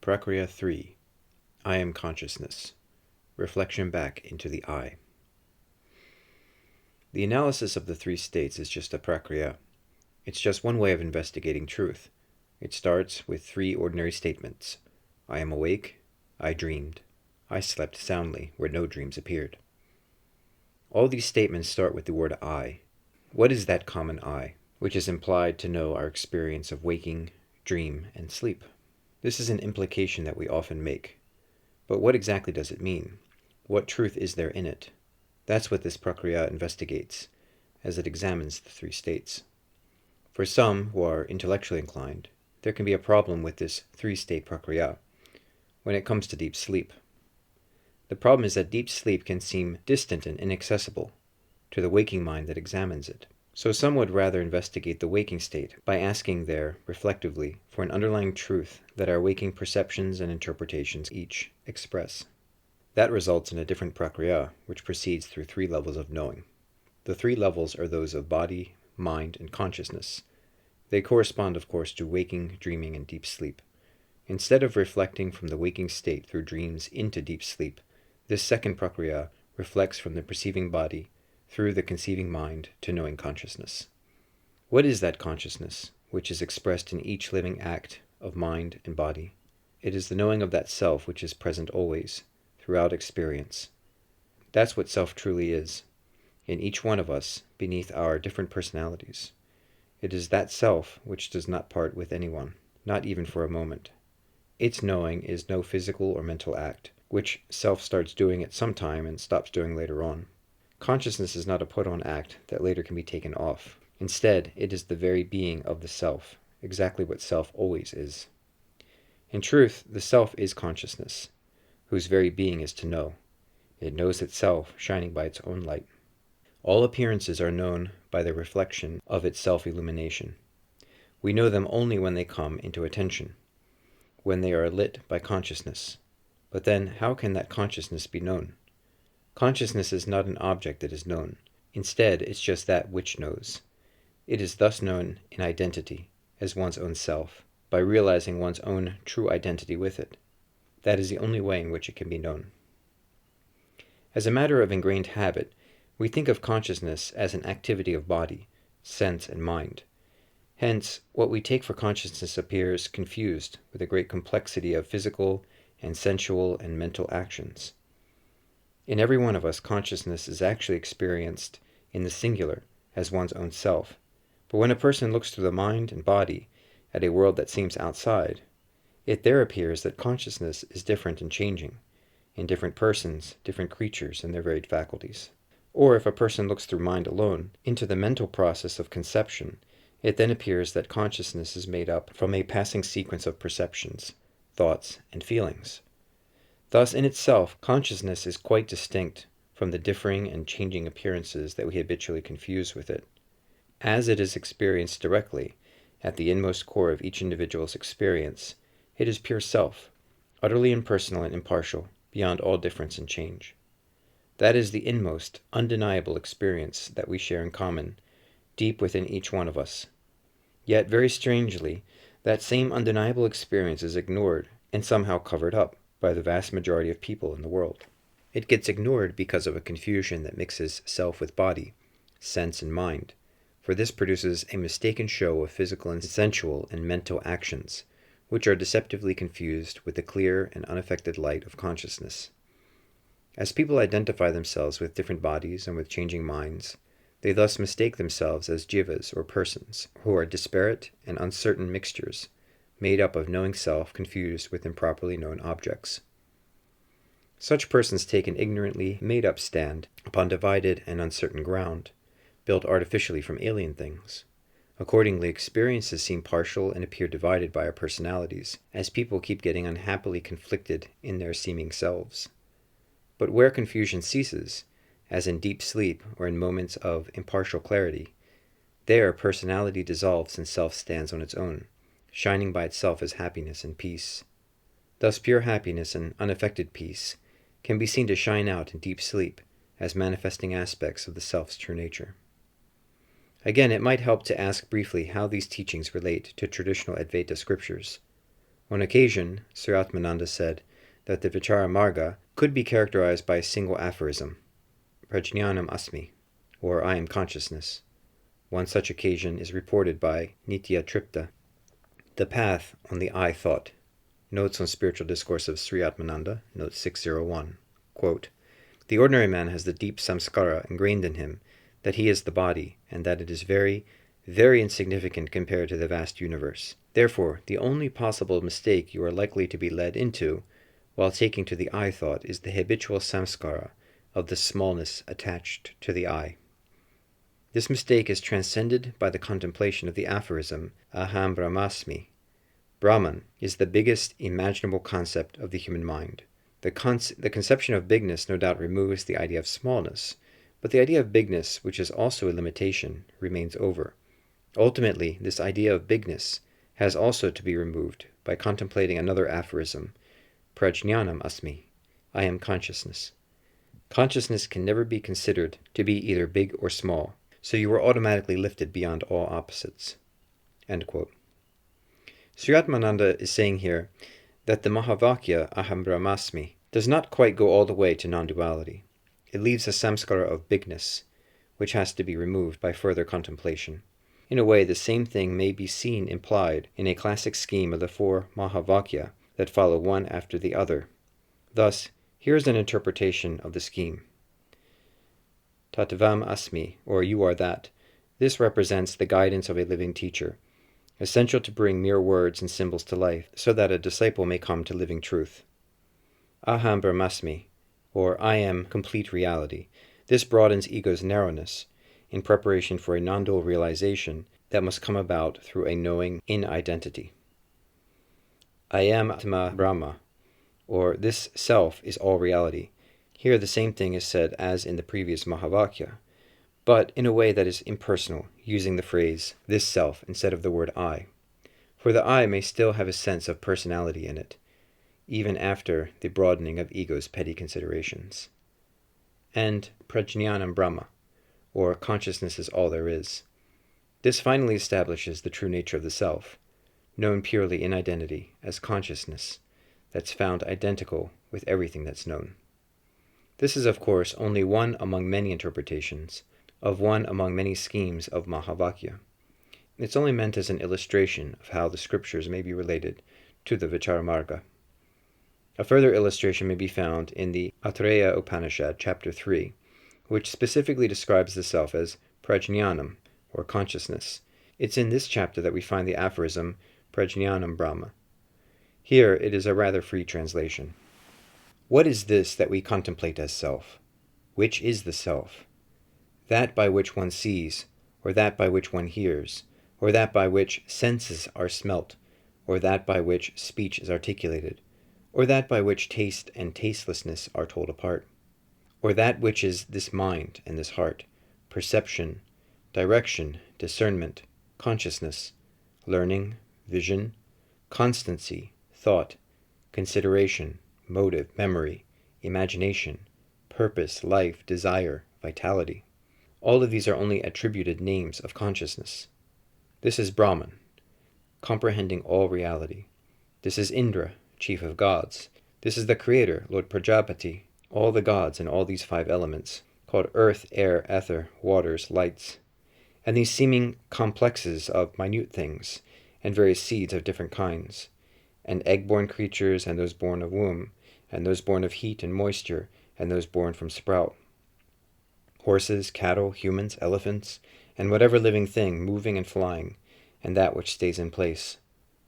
Prakriya 3. I am consciousness. Reflection back into the I. The analysis of the three states is just a prakriya. It's just one way of investigating truth. It starts with three ordinary statements. I am awake. I dreamed. I slept soundly where no dreams appeared. All these statements start with the word I. What is that common I, which is implied to know our experience of waking, dream, and sleep? This is an implication that we often make. But what exactly does it mean? What truth is there in it? That's what this prakriya investigates, as it examines the three states. For some who are intellectually inclined, there can be a problem with this three-state prakriya when it comes to deep sleep. The problem is that deep sleep can seem distant and inaccessible to the waking mind that examines it. So some would rather investigate the waking state by asking there, reflectively, for an underlying truth that our waking perceptions and interpretations each express. That results in a different prakriya, which proceeds through three levels of knowing. The three levels are those of body, mind, and consciousness. They correspond, of course, to waking, dreaming, and deep sleep. Instead of reflecting from the waking state through dreams into deep sleep, this second prakriya reflects from the perceiving body through the conceiving mind to knowing consciousness. What is that consciousness, which is expressed in each living act of mind and body? It is the knowing of that self which is present always, throughout experience. That's what self truly is, in each one of us, beneath our different personalities. It is that self which does not part with anyone, not even for a moment. Its knowing is no physical or mental act, which self starts doing at some time and stops doing later on. Consciousness is not a put-on act that later can be taken off. Instead, it is the very being of the self, exactly what self always is. In truth, the self is consciousness, whose very being is to know. It knows itself, shining by its own light. All appearances are known by the reflection of its self-illumination. We know them only when they come into attention, when they are lit by consciousness. But then, how can that consciousness be known? Consciousness is not an object that is known. Instead, it's just that which knows. It is thus known in identity, as one's own self, by realizing one's own true identity with it. That is the only way in which it can be known. As a matter of ingrained habit, we think of consciousness as an activity of body, sense, and mind. Hence, what we take for consciousness appears confused with a great complexity of physical and sensual and mental actions. In every one of us, consciousness is actually experienced in the singular as one's own self. But when a person looks through the mind and body at a world that seems outside, it there appears that consciousness is different and changing in different persons, different creatures, and their varied faculties. Or if a person looks through mind alone into the mental process of conception, it then appears that consciousness is made up from a passing sequence of perceptions, thoughts, and feelings. Thus, in itself, consciousness is quite distinct from the differing and changing appearances that we habitually confuse with it. As it is experienced directly, at the inmost core of each individual's experience, it is pure self, utterly impersonal and impartial, beyond all difference and change. That is the inmost, undeniable experience that we share in common, deep within each one of us. Yet, very strangely, that same undeniable experience is ignored and somehow covered up by the vast majority of people in the world. It gets ignored because of a confusion that mixes self with body, sense and mind, for this produces a mistaken show of physical and sensual and mental actions, which are deceptively confused with the clear and unaffected light of consciousness. As people identify themselves with different bodies and with changing minds, they thus mistake themselves as jivas or persons, who are disparate and uncertain mixtures, made up of knowing self confused with improperly known objects. Such persons take an ignorantly made-up stand upon divided and uncertain ground, built artificially from alien things. Accordingly, experiences seem partial and appear divided by our personalities, as people keep getting unhappily conflicted in their seeming selves. But where confusion ceases, as in deep sleep or in moments of impartial clarity, there personality dissolves and self stands on its own, shining by itself as happiness and peace. Thus pure happiness and unaffected peace can be seen to shine out in deep sleep as manifesting aspects of the self's true nature. Again, it might help to ask briefly how these teachings relate to traditional Advaita scriptures. On occasion, Sri Atmananda said that the Vichara Marga could be characterized by a single aphorism, Prajñanam asmi, or I am consciousness. One such occasion is reported by Nitya Tripta, The Path on the I Thought. Notes on Spiritual Discourse of Sri Atmananda, note 601. Quote, the ordinary man has the deep samskara ingrained in him that he is the body, and that it is very, very insignificant compared to the vast universe. Therefore, the only possible mistake you are likely to be led into while taking to the I thought is the habitual samskara of the smallness attached to the I. This mistake is transcended by the contemplation of the aphorism Aham Brahmasmi. Brahman is the biggest imaginable concept of the human mind. The conception of bigness no doubt removes the idea of smallness, but the idea of bigness, which is also a limitation, remains over. Ultimately, this idea of bigness has also to be removed by contemplating another aphorism, Prajñanam asmi, I am consciousness. Consciousness can never be considered to be either big or small, so you are automatically lifted beyond all opposites. End quote. Sri Atmananda is saying here that the maha vaakya aham brahmasmi does not quite go all the way to non-duality. It leaves a samskara of bigness, which has to be removed by further contemplation. In a way, the same thing may be seen implied in a classic scheme of the four maha vaakya that follow one after the other. Thus, here is an interpretation of the scheme. Tattvam asmi, or you are that. This represents the guidance of a living teacher, essential to bring mere words and symbols to life, so that a disciple may come to living truth. Aham brahmasmi, or I am complete reality. This broadens ego's narrowness, in preparation for a non-dual realization that must come about through a knowing in identity. I am Atma Brahma, or this self is all reality. Here the same thing is said as in the previous Mahavakya, but in a way that is impersonal, using the phrase this self instead of the word I. For the I may still have a sense of personality in it, even after the broadening of ego's petty considerations. And Prajñanam Brahma, or consciousness is all there is. This finally establishes the true nature of the self, known purely in identity as consciousness, that's found identical with everything that's known. This is, of course, only one among many interpretations, of one among many schemes of Mahavakya. It's only meant as an illustration of how the scriptures may be related to the Vicharamarga. A further illustration may be found in the Aitareya Upanishad, chapter 3, which specifically describes the self as Prajñanam, or consciousness. It's in this chapter that we find the aphorism Prajñanam Brahma. Here it is a rather free translation. What is this that we contemplate as self? Which is the self? That by which one sees, or that by which one hears, or that by which senses are smelt, or that by which speech is articulated, or that by which taste and tastelessness are told apart, or that which is this mind and this heart, perception, direction, discernment, consciousness, learning, vision, constancy, thought, consideration, motive, memory, imagination, purpose, life, desire, vitality. All of these are only attributed names of consciousness. This is Brahman, comprehending all reality. This is Indra, chief of gods. This is the Creator, Lord Prajapati, all the gods and all these 5 elements, called earth, air, ether, waters, lights, and these seeming complexes of minute things, and various seeds of different kinds, and egg-born creatures, and those born of womb, and those born of heat and moisture, and those born from sprout. Horses, cattle, humans, elephants, and whatever living thing moving and flying, and that which stays in place.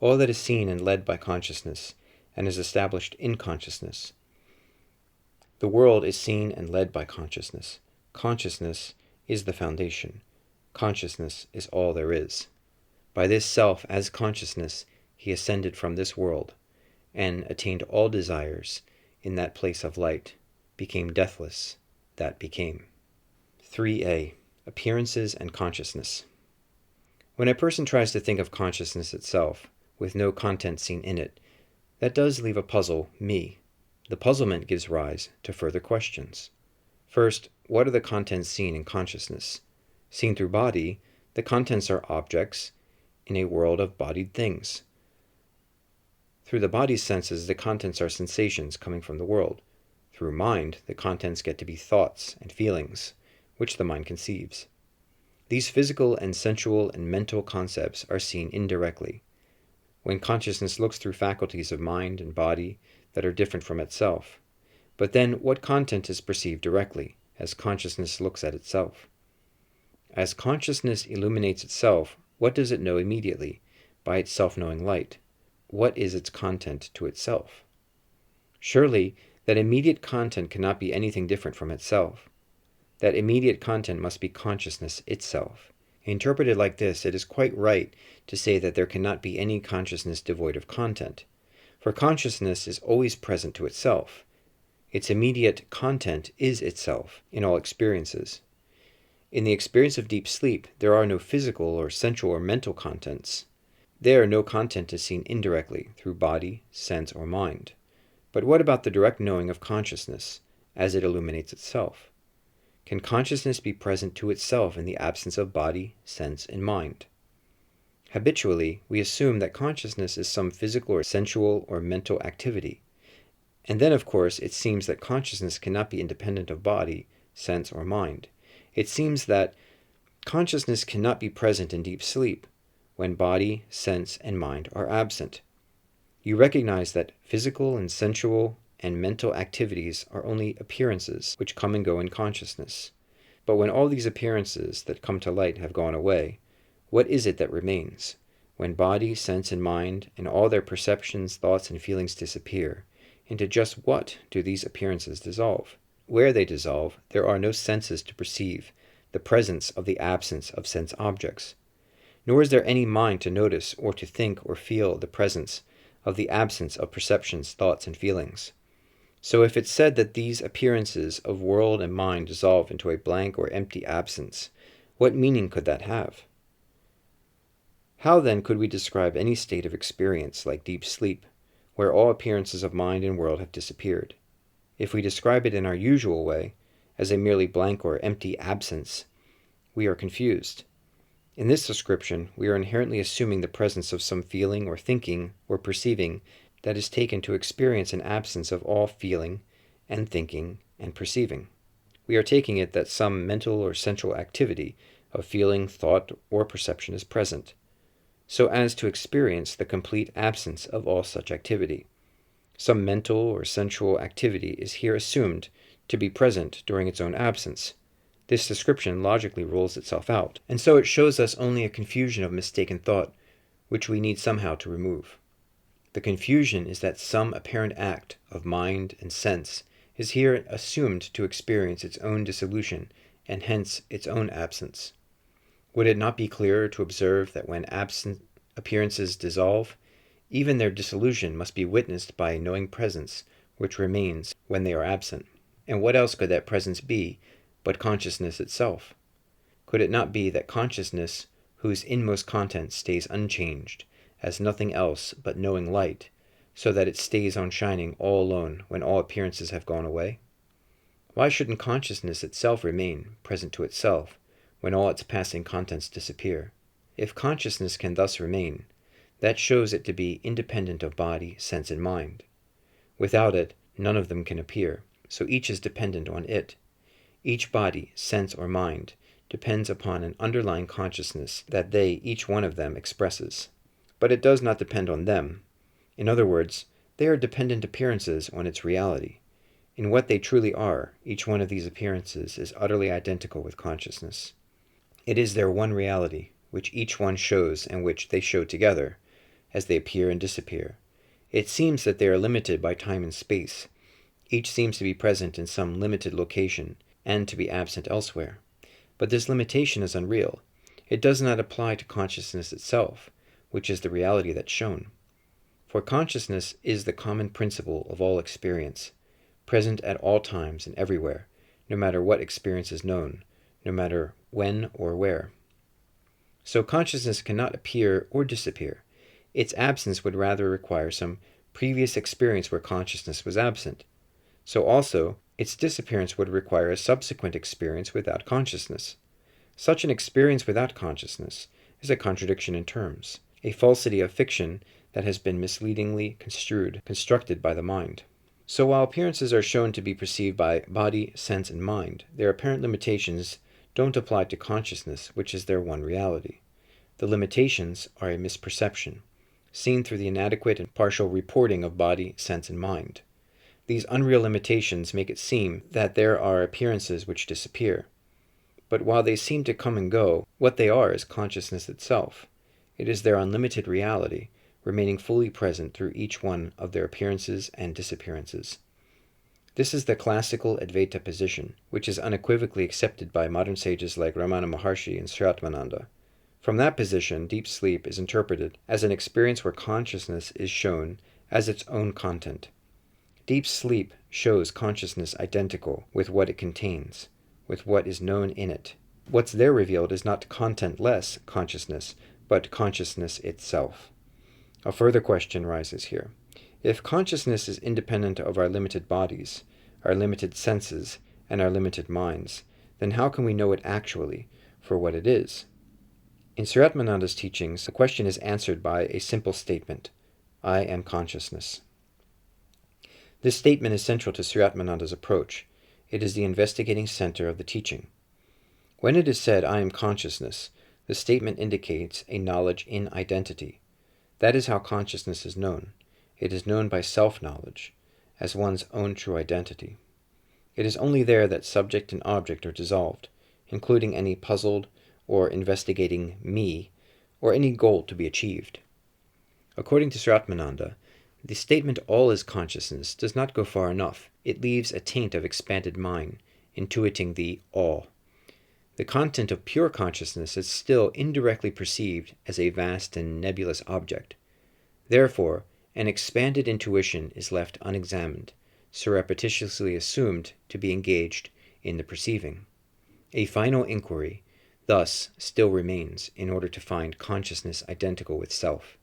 All that is seen and led by consciousness, and is established in consciousness. The world is seen and led by consciousness. Consciousness is the foundation. Consciousness is all there is. By this self as consciousness, he ascended from this world, and attained all desires in that place of light, became deathless, that became. 3a. Appearances and consciousness. When a person tries to think of consciousness itself, with no content seen in it, that does leave a puzzle, me. The puzzlement gives rise to further questions. First, what are the contents seen in consciousness? Seen through body, the contents are objects in a world of bodied things. Through the body's senses, the contents are sensations coming from the world. Through mind, the contents get to be thoughts and feelings, which the mind conceives. These physical and sensual and mental concepts are seen indirectly, when consciousness looks through faculties of mind and body that are different from itself. But then, what content is perceived directly, as consciousness looks at itself? As consciousness illuminates itself, what does it know immediately, by its self-knowing light? What is its content to itself? Surely, that immediate content cannot be anything different from itself. That immediate content must be consciousness itself. Interpreted like this, it is quite right to say that there cannot be any consciousness devoid of content, for consciousness is always present to itself. Its immediate content is itself in all experiences. In the experience of deep sleep, there are no physical or sensual or mental contents. There, no content is seen indirectly through body, sense, or mind. But what about the direct knowing of consciousness as it illuminates itself? Can consciousness be present to itself in the absence of body, sense, and mind? Habitually, we assume that consciousness is some physical or sensual or mental activity. And then, of course, it seems that consciousness cannot be independent of body, sense, or mind. It seems that consciousness cannot be present in deep sleep when body, sense, and mind are absent. You recognize that physical and sensual and mental activities are only appearances which come and go in consciousness. But when all these appearances that come to light have gone away, what is it that remains? When body, sense, and mind and all their perceptions, thoughts, and feelings disappear, into just what do these appearances dissolve? Where they dissolve, there are no senses to perceive the presence of the absence of sense objects. Nor is there any mind to notice or to think or feel the presence of the absence of perceptions, thoughts, and feelings. So if it's said that these appearances of world and mind dissolve into a blank or empty absence, what meaning could that have? How then could we describe any state of experience like deep sleep, where all appearances of mind and world have disappeared? If we describe it in our usual way, as a merely blank or empty absence, we are confused. In this description, we are inherently assuming the presence of some feeling or thinking or perceiving that is taken to experience an absence of all feeling and thinking and perceiving. We are taking it that some mental or sensual activity of feeling, thought, or perception is present, so as to experience the complete absence of all such activity. Some mental or sensual activity is here assumed to be present during its own absence. This description logically rules itself out, and so it shows us only a confusion of mistaken thought, which we need somehow to remove. The confusion is that some apparent act of mind and sense is here assumed to experience its own dissolution, and hence its own absence. Would it not be clearer to observe that when absent appearances dissolve, even their dissolution must be witnessed by a knowing presence which remains when they are absent? And what else could that presence be but consciousness itself? Could it not be that consciousness, whose inmost content stays unchanged, as nothing else but knowing light, so that it stays on shining all alone when all appearances have gone away? Why shouldn't consciousness itself remain present to itself when all its passing contents disappear? If consciousness can thus remain, that shows it to be independent of body, sense, and mind. Without it, none of them can appear, so each is dependent on it. Each body, sense, or mind depends upon an underlying consciousness that they, each one of them, expresses. But it does not depend on them. In other words, they are dependent appearances on its reality. In what they truly are, each one of these appearances is utterly identical with consciousness. It is their one reality, which each one shows and which they show together, as they appear and disappear. It seems that they are limited by time and space. Each seems to be present in some limited location, and to be absent elsewhere. But this limitation is unreal. It does not apply to consciousness itself, which is the reality that's shown. For consciousness is the common principle of all experience, present at all times and everywhere, no matter what experience is known, no matter when or where. So consciousness cannot appear or disappear. Its absence would rather require some previous experience where consciousness was absent. So also, its disappearance would require a subsequent experience without consciousness. Such an experience without consciousness is a contradiction in terms, a falsity of fiction that has been misleadingly constructed by the mind. So while appearances are shown to be perceived by body, sense, and mind, their apparent limitations don't apply to consciousness, which is their one reality. The limitations are a misperception, seen through the inadequate and partial reporting of body, sense, and mind. These unreal limitations make it seem that there are appearances which disappear. But while they seem to come and go, what they are is consciousness itself. It is their unlimited reality, remaining fully present through each one of their appearances and disappearances. This is the classical Advaita position, which is unequivocally accepted by modern sages like Ramana Maharshi and Sri Atmananda. From that position, deep sleep is interpreted as an experience where consciousness is shown as its own content. Deep sleep shows consciousness identical with what it contains, with what is known in it. What's there revealed is not content-less consciousness, but consciousness itself. A further question rises here. If consciousness is independent of our limited bodies, our limited senses, and our limited minds, then how can we know it actually for what it is? In Sri Atmananda's teachings, the question is answered by a simple statement: I am consciousness. This statement is central to Sri Atmananda's approach. It is the investigating center of the teaching. When it is said, I am consciousness, the statement indicates a knowledge in identity. That is how consciousness is known. It is known by self-knowledge, as one's own true identity. It is only there that subject and object are dissolved, including any puzzled or investigating me, or any goal to be achieved. According to Sri Atmananda, the statement all is consciousness does not go far enough. It leaves a taint of expanded mind, intuiting the all. The content of pure consciousness is still indirectly perceived as a vast and nebulous object. Therefore, an expanded intuition is left unexamined, surreptitiously assumed to be engaged in the perceiving. A final inquiry, thus, still remains in order to find consciousness identical with self.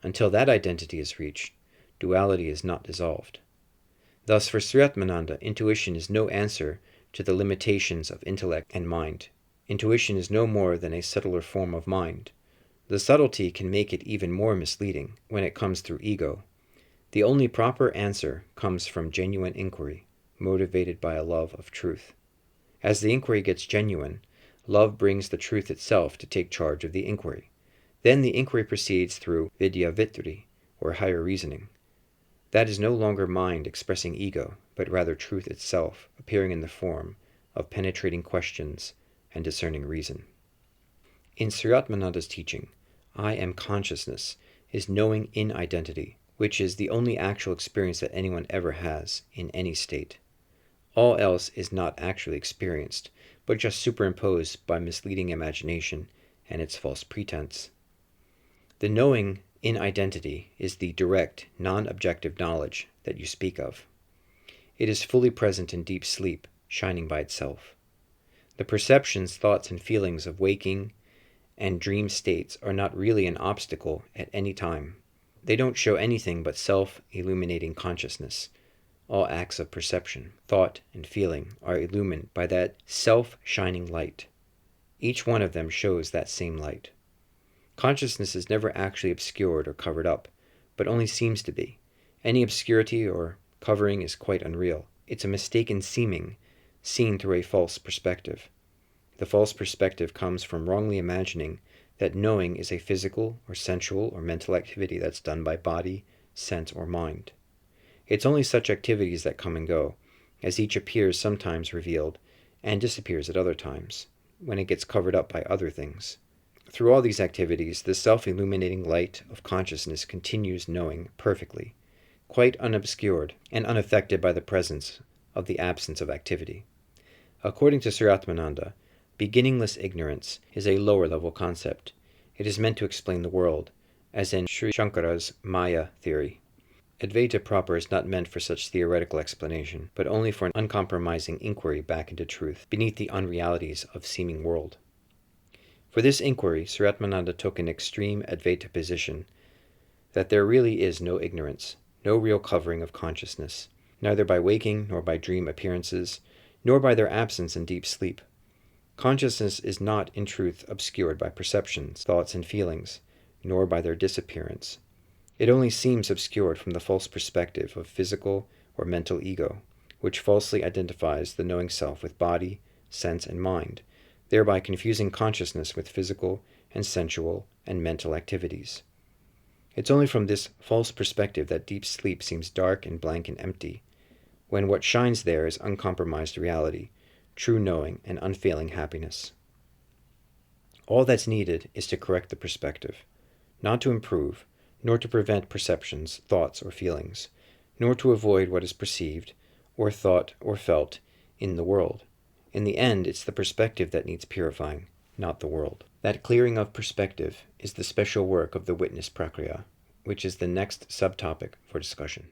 Until that identity is reached, duality is not dissolved. Thus, for Sri Atmananda, intuition is no answer to the limitations of intellect and mind. Intuition is no more than a subtler form of mind. The subtlety can make it even more misleading when it comes through ego. The only proper answer comes from genuine inquiry, motivated by a love of truth. As the inquiry gets genuine, love brings the truth itself to take charge of the inquiry. Then the inquiry proceeds through VIDYA-VRITTI, or higher reasoning. That is no longer mind expressing ego, but rather truth itself, appearing in the form of penetrating questions and discerning reason. In Sri Atmananda's teaching, I am consciousness is knowing in identity, which is the only actual experience that anyone ever has in any state. All else is not actually experienced, but just superimposed by misleading imagination and its false pretense. The knowing in identity is the direct, non-objective knowledge that you speak of. It is fully present in deep sleep, shining by itself. The perceptions, thoughts, and feelings of waking and dream states are not really an obstacle at any time. They don't show anything but self-illuminating consciousness. All acts of perception, thought, and feeling are illumined by that self-shining light. Each one of them shows that same light. Consciousness is never actually obscured or covered up, but only seems to be. Any obscurity or covering is quite unreal. It's a mistaken seeming, seen through a false perspective. The false perspective comes from wrongly imagining that knowing is a physical or sensual or mental activity that's done by body, sense, or mind. It's only such activities that come and go, as each appears sometimes revealed and disappears at other times, when it gets covered up by other things. Through all these activities, the self-illuminating light of consciousness continues knowing perfectly, quite unobscured and unaffected by the presence of the absence of activity. According to Sri Atmananda, beginningless ignorance is a lower-level concept. It is meant to explain the world, as in Sri Shankara's Maya theory. Advaita proper is not meant for such theoretical explanation, but only for an uncompromising inquiry back into truth, beneath the unrealities of seeming world. For this inquiry, Sri Atmananda took an extreme Advaita position, that there really is no ignorance, no real covering of consciousness, neither by waking nor by dream appearances, nor by their absence in deep sleep. Consciousness is not, in truth, obscured by perceptions, thoughts, and feelings, nor by their disappearance. It only seems obscured from the false perspective of physical or mental ego, which falsely identifies the knowing self with body, sense, and mind, thereby confusing consciousness with physical and sensual and mental activities. It's only from this false perspective that deep sleep seems dark and blank and empty, when what shines there is uncompromised reality, true knowing, and unfailing happiness. All that's needed is to correct the perspective, not to improve, nor to prevent perceptions, thoughts, or feelings, nor to avoid what is perceived, or thought, or felt in the world. In the end, it's the perspective that needs purifying, not the world. That clearing of perspective is the special work of the witness Prakriya, which is the next subtopic for discussion.